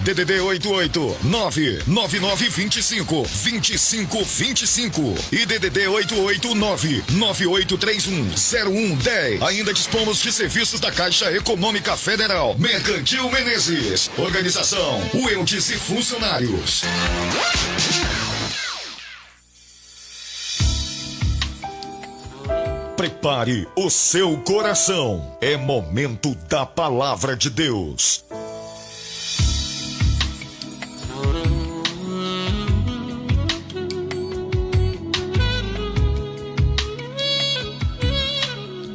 DDD 88 99925 2525 e DDD 889 9831 0110. Ainda dispomos de serviços da Caixa Econômica Federal. Mercantil Menezes. Organização Wildes e Funcionários. Prepare o seu coração. É momento da palavra de Deus.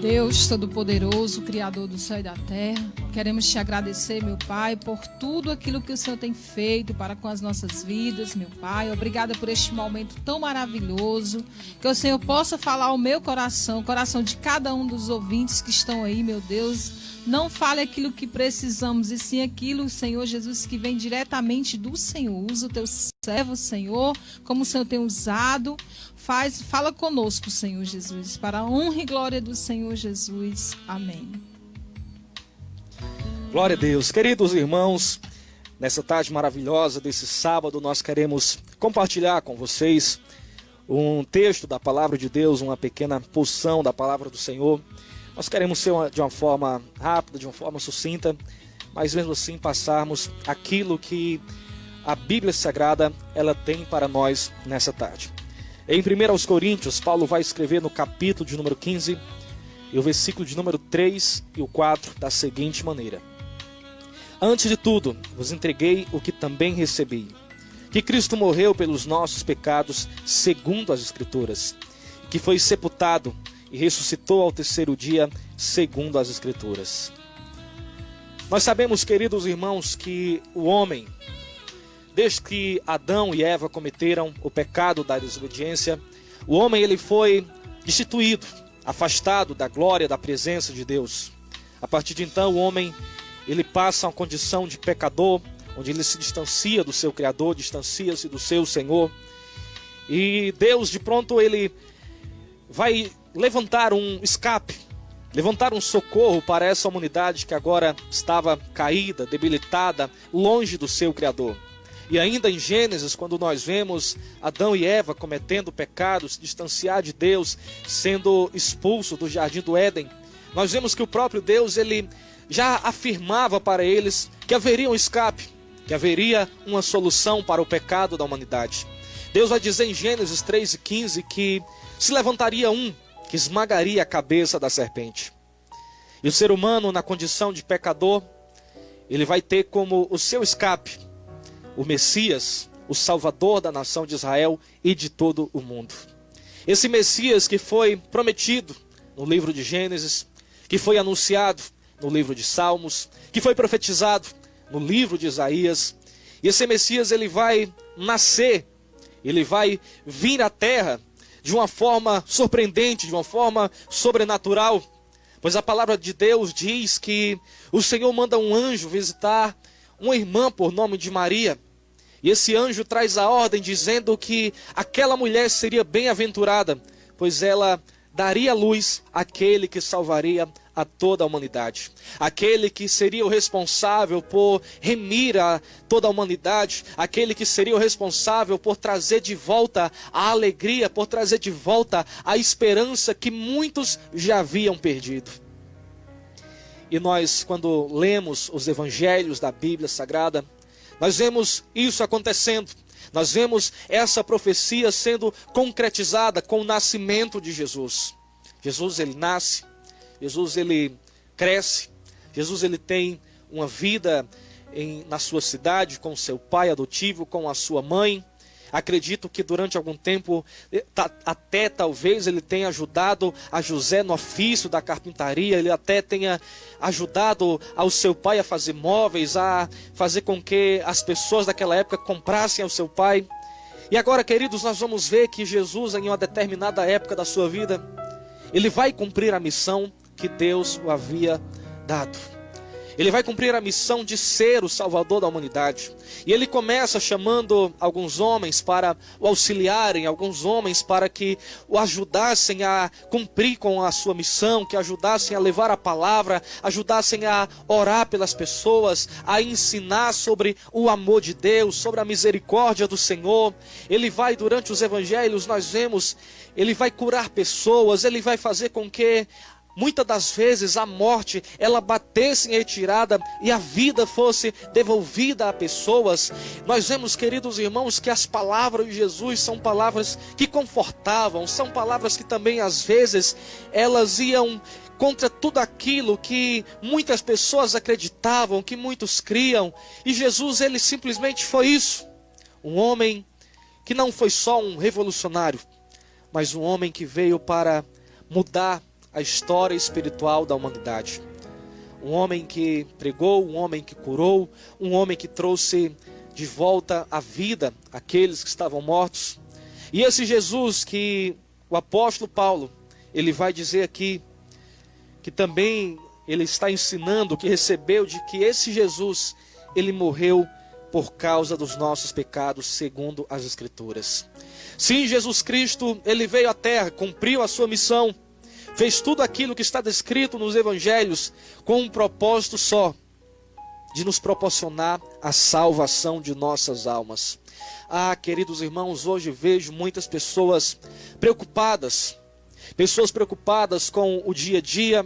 Deus Todo-Poderoso, Criador do céu e da terra, queremos te agradecer, meu Pai, por tudo aquilo que o Senhor tem feito para com as nossas vidas, meu Pai. Obrigada por este momento tão maravilhoso, que o Senhor possa falar ao meu coração, o coração de cada um dos ouvintes que estão aí, meu Deus. Não fale aquilo que precisamos, e sim aquilo, Senhor Jesus, que vem diretamente do Senhor. Usa o teu servo, Senhor, como o Senhor tem usado. Fala conosco, Senhor Jesus, para a honra e glória do Senhor Jesus. Amém. Glória a Deus. Queridos irmãos, nessa tarde maravilhosa desse sábado, nós queremos compartilhar com vocês um texto da palavra de Deus, uma pequena porção da palavra do Senhor. Nós queremos ser de uma forma rápida, de uma forma sucinta, mas mesmo assim passarmos aquilo que a Bíblia Sagrada ela tem para nós nessa tarde. Em 1 Coríntios, Paulo vai escrever no capítulo de número 15, e o versículo de número 3 e o 4, da seguinte maneira: Antes de tudo, vos entreguei o que também recebi, que Cristo morreu pelos nossos pecados, segundo as Escrituras, que foi sepultado e ressuscitou ao terceiro dia, segundo as Escrituras. Nós sabemos, queridos irmãos, que o homem, desde que Adão e Eva cometeram o pecado da desobediência, o homem ele foi destituído, afastado da glória, da presença de Deus. A partir de então, o homem ele passa a uma condição de pecador, onde ele se distancia do seu Criador, distancia-se do seu Senhor. E Deus, de pronto, ele vai levantar um escape, levantar um socorro para essa humanidade que agora estava caída, debilitada, longe do seu Criador. E ainda em Gênesis, quando nós vemos Adão e Eva cometendo pecados, se distanciar de Deus, sendo expulso do jardim do Éden, nós vemos que o próprio Deus ele já afirmava para eles que haveria um escape, que haveria uma solução para o pecado da humanidade. Deus vai dizer em Gênesis 3:15 que se levantaria um que esmagaria a cabeça da serpente. E o ser humano, na condição de pecador, ele vai ter como o seu escape o Messias, o Salvador da nação de Israel e de todo o mundo. Esse Messias que foi prometido no livro de Gênesis, que foi anunciado no livro de Salmos, que foi profetizado no livro de Isaías. E esse Messias ele vai nascer, ele vai vir à terra de uma forma surpreendente, de uma forma sobrenatural. Pois a palavra de Deus diz que o Senhor manda um anjo visitar uma irmã por nome de Maria. E esse anjo traz a ordem dizendo que aquela mulher seria bem-aventurada, pois ela daria luz àquele que salvaria a toda a humanidade. Aquele que seria o responsável por remir a toda a humanidade. Aquele que seria o responsável por trazer de volta a alegria, por trazer de volta a esperança que muitos já haviam perdido. E nós, quando lemos os evangelhos da Bíblia Sagrada, nós vemos isso acontecendo. Nós vemos essa profecia sendo concretizada com o nascimento de Jesus. Jesus ele nasce, Jesus ele cresce, Jesus ele tem uma vida na sua cidade com seu pai adotivo, com a sua mãe. Acredito que durante algum tempo, até talvez ele tenha ajudado a José no ofício da carpintaria, ele até tenha ajudado ao seu pai a fazer móveis, a fazer com que as pessoas daquela época comprassem ao seu pai. E agora, queridos, nós vamos ver que Jesus, em uma determinada época da sua vida, ele vai cumprir a missão que Deus o havia dado. Ele vai cumprir a missão de ser o Salvador da humanidade. E ele começa chamando alguns homens para o auxiliarem, alguns homens para que o ajudassem a cumprir com a sua missão, que ajudassem a levar a palavra, ajudassem a orar pelas pessoas, a ensinar sobre o amor de Deus, sobre a misericórdia do Senhor. Ele vai, durante os evangelhos, nós vemos, ele vai curar pessoas, ele vai fazer com que muitas das vezes a morte, ela batesse em retirada e a vida fosse devolvida a pessoas. Nós vemos, queridos irmãos, que as palavras de Jesus são palavras que confortavam, são palavras que também às vezes elas iam contra tudo aquilo que muitas pessoas acreditavam, que muitos criam. E Jesus, ele simplesmente foi isso. Um homem que não foi só um revolucionário, mas um homem que veio para mudar a história espiritual da humanidade. Um homem que pregou, um homem que curou, um homem que trouxe de volta à vida aqueles que estavam mortos. E esse Jesus que o apóstolo Paulo, ele vai dizer aqui, que também ele está ensinando, que recebeu de que esse Jesus, ele morreu por causa dos nossos pecados, segundo as Escrituras. Sim, Jesus Cristo, ele veio à terra, cumpriu a sua missão, fez tudo aquilo que está descrito nos evangelhos com um propósito só, de nos proporcionar a salvação de nossas almas. Ah, queridos irmãos, hoje vejo muitas pessoas preocupadas com o dia a dia,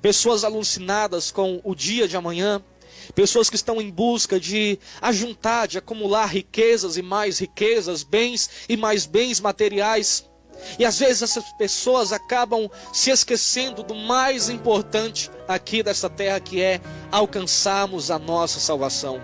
pessoas alucinadas com o dia de amanhã, pessoas que estão em busca de ajuntar, de acumular riquezas e mais riquezas, bens e mais bens materiais. E às vezes essas pessoas acabam se esquecendo do mais importante aqui dessa terra, que é alcançarmos a nossa salvação.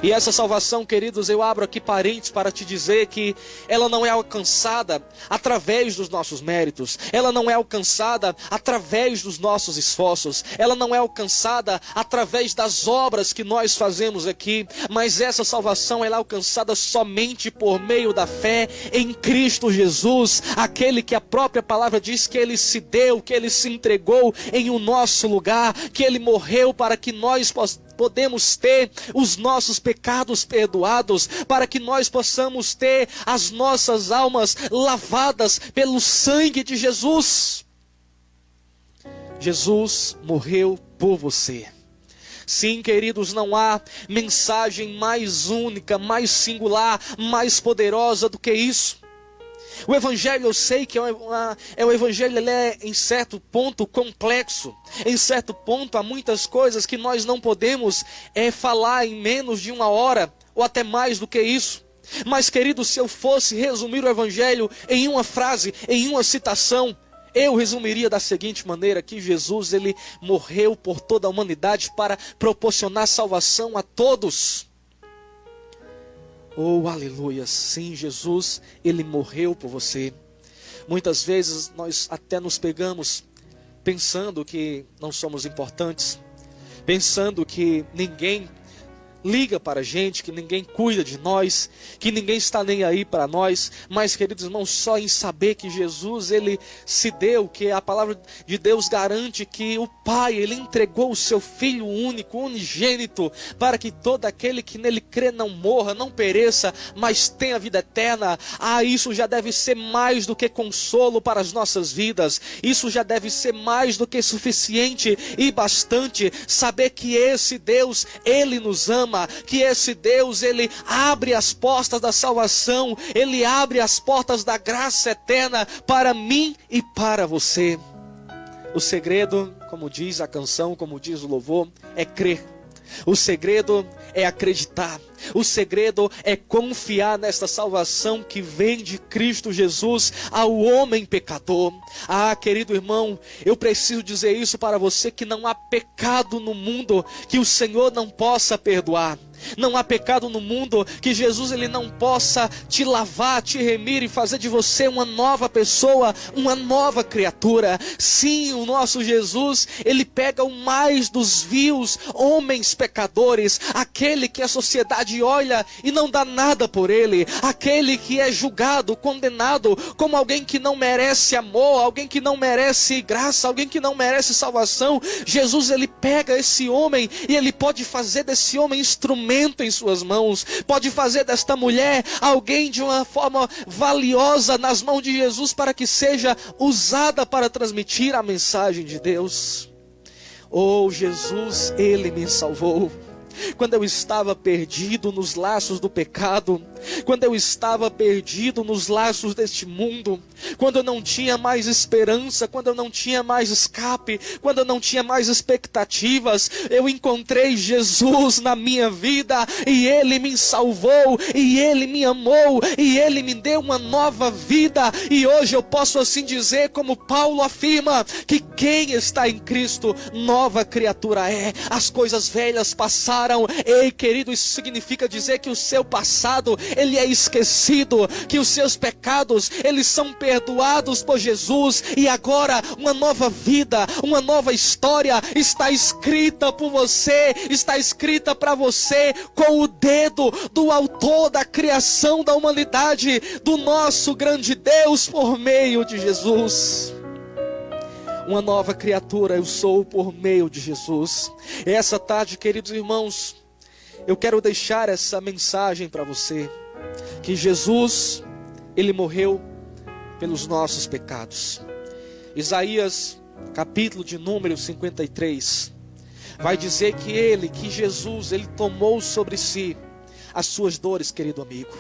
E essa salvação, queridos, eu abro aqui parênteses para te dizer que ela não é alcançada através dos nossos méritos, ela não é alcançada através dos nossos esforços, ela não é alcançada através das obras que nós fazemos aqui, mas essa salvação ela é alcançada somente por meio da fé em Cristo Jesus, aquele que a própria palavra diz que ele se deu, que ele se entregou em o nosso lugar, que ele morreu para que nós podemos ter os nossos pecados perdoados, para que nós possamos ter as nossas almas lavadas pelo sangue de Jesus. Jesus morreu por você. Sim, queridos, não há mensagem mais única, mais singular, mais poderosa do que isso. O evangelho, eu sei que o evangelho ele é em certo ponto complexo, em certo ponto há muitas coisas que nós não podemos falar em menos de uma hora, ou até mais do que isso. Mas, querido, se eu fosse resumir o evangelho em uma frase, em uma citação, eu resumiria da seguinte maneira, que Jesus ele morreu por toda a humanidade para proporcionar salvação a todos. Oh, aleluia, sim, Jesus, ele morreu por você. Muitas vezes nós até nos pegamos pensando que não somos importantes, pensando que ninguém liga para a gente, que ninguém cuida de nós, que ninguém está nem aí para nós. Mas, queridos irmãos, só em saber que Jesus, ele se deu, que a palavra de Deus garante que o Pai, ele entregou o seu Filho único, unigênito, para que todo aquele que nele crê não morra, não pereça, mas tenha vida eterna. Ah, isso já deve ser mais do que consolo para as nossas vidas. Isso já deve ser mais do que suficiente e bastante, saber que esse Deus, ele nos ama, que esse Deus, ele abre as portas da salvação, ele abre as portas da graça eterna para mim e para você. O segredo, como diz a canção, como diz o louvor, é crer. O segredo é acreditar. O segredo é confiar nesta salvação que vem de Cristo Jesus ao homem pecador. Ah, querido irmão, eu preciso dizer isso para você, que não há pecado no mundo que o Senhor não possa perdoar. Não há pecado no mundo que Jesus ele não possa te lavar, te remir e fazer de você uma nova pessoa, uma nova criatura. Sim, o nosso Jesus, ele pega o mais dos vios homens pecadores, aquele que a sociedade olha e não dá nada por ele, aquele que é julgado, condenado como alguém que não merece amor, alguém que não merece graça, alguém que não merece salvação. Jesus ele pega esse homem e ele pode fazer desse homem instrumento em suas mãos, pode fazer desta mulher alguém de uma forma valiosa nas mãos de Jesus, para que seja usada para transmitir a mensagem de Deus. Oh, Jesus, ele me salvou. Quando eu estava perdido nos laços do pecado, quando eu estava perdido nos laços deste mundo, quando eu não tinha mais esperança, quando eu não tinha mais escape, quando eu não tinha mais expectativas, eu encontrei Jesus na minha vida, e Ele me salvou, e Ele me amou, e Ele me deu uma nova vida. E hoje eu posso assim dizer, como Paulo afirma, que quem está em Cristo, nova criatura é. As coisas velhas passaram. Ei, querido, isso significa dizer que o seu passado, ele é esquecido, que os seus pecados, eles são perdoados por Jesus, e agora uma nova vida, uma nova história está escrita por você, está escrita para você com o dedo do autor da criação da humanidade, do nosso grande Deus, por meio de Jesus. Uma nova criatura eu sou por meio de Jesus. Essa tarde, queridos irmãos, eu quero deixar essa mensagem para você, que Jesus, ele morreu pelos nossos pecados. Isaías, capítulo de número 53, vai dizer que Jesus, ele tomou sobre si as suas dores, querido amigo.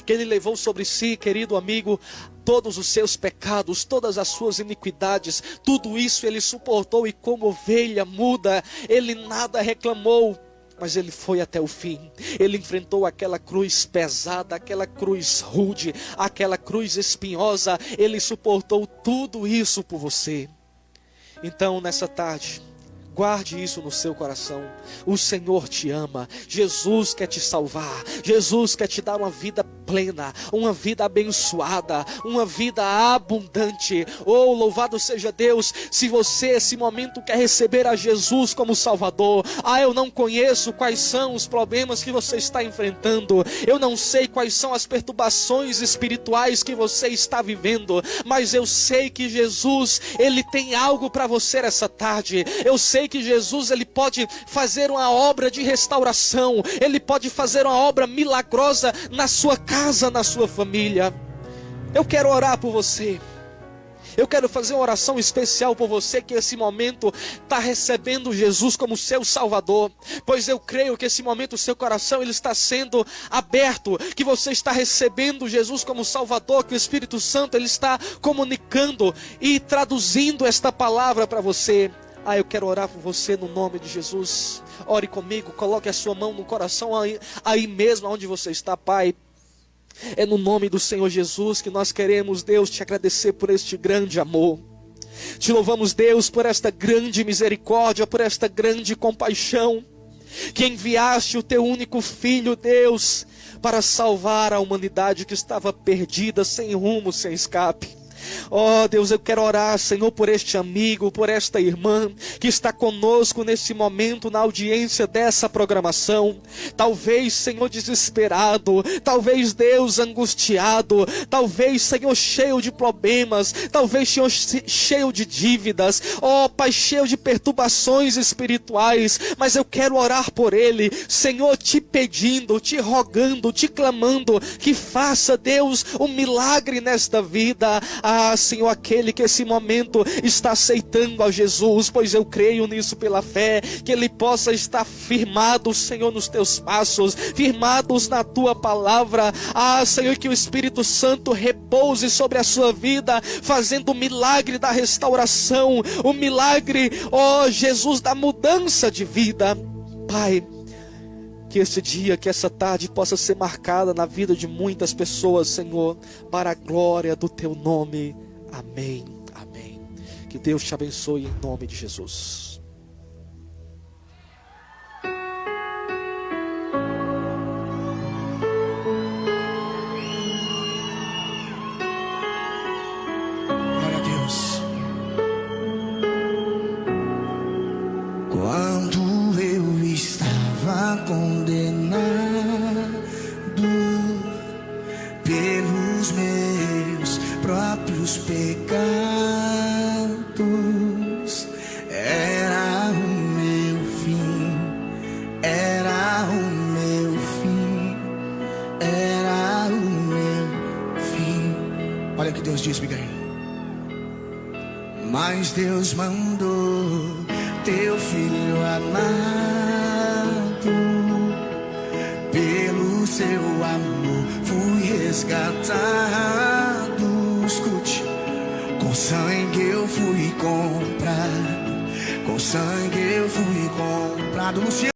Que ele levou sobre si, querido amigo, todos os seus pecados, todas as suas iniquidades, tudo isso ele suportou, e como ovelha muda, ele nada reclamou, mas ele foi até o fim. Ele enfrentou aquela cruz pesada, aquela cruz rude, aquela cruz espinhosa, ele suportou tudo isso por você. Então, nessa tarde, guarde isso no seu coração. O Senhor te ama. Jesus quer te salvar. Jesus quer te dar uma vida plena, uma vida abençoada, uma vida abundante. Oh, louvado seja Deus. Se você esse momento quer receber a Jesus como Salvador, eu não conheço quais são os problemas que você está enfrentando, eu não sei quais são as perturbações espirituais que você está vivendo, mas eu sei que Jesus, ele tem algo para você essa tarde. Eu sei que Jesus, ele pode fazer uma obra de restauração, ele pode fazer uma obra milagrosa na sua casa, na sua família. Eu quero orar por você. Eu quero fazer uma oração especial por você que esse momento está recebendo Jesus como seu Salvador, pois eu creio que esse momento o seu coração ele está sendo aberto, que você está recebendo Jesus como Salvador, que o Espírito Santo ele está comunicando e traduzindo esta palavra para você. Eu quero orar por você no nome de Jesus. Ore comigo, coloque a sua mão no coração aí mesmo onde você está, Pai. É no nome do Senhor Jesus que nós queremos, Deus, te agradecer por este grande amor. Te louvamos, Deus, por esta grande misericórdia, por esta grande compaixão, que enviaste o teu único Filho, Deus, para salvar a humanidade que estava perdida, sem rumo, sem escape. Oh Deus, eu quero orar, Senhor, por este amigo, por esta irmã que está conosco nesse momento na audiência dessa programação. Talvez, Senhor, desesperado, talvez, Deus, angustiado, talvez, Senhor, cheio de problemas, talvez, Senhor, cheio de dívidas, oh Pai, cheio de perturbações espirituais, mas eu quero orar por ele, Senhor, te pedindo, te rogando, te clamando, que faça, Deus, um milagre nesta vida. Senhor, aquele que esse momento está aceitando a Jesus, pois eu creio nisso pela fé, que ele possa estar firmado, Senhor, nos teus passos, firmados na tua palavra. Senhor, que o Espírito Santo repouse sobre a sua vida, fazendo o milagre da restauração, o milagre, ó Jesus, da mudança de vida. Pai, que esse dia, que essa tarde possa ser marcada na vida de muitas pessoas, Senhor, para a glória do teu nome. Amém, amém. Que Deus te abençoe em nome de Jesus. meus pecados. Era o meu fim, era o meu fim, era o meu fim. Olha o que Deus diz, Miguel. Mas Deus mandou teu filho amado, pelo seu amor fui resgatado. Escute, com sangue eu fui comprado, com sangue eu fui comprado. Luciano.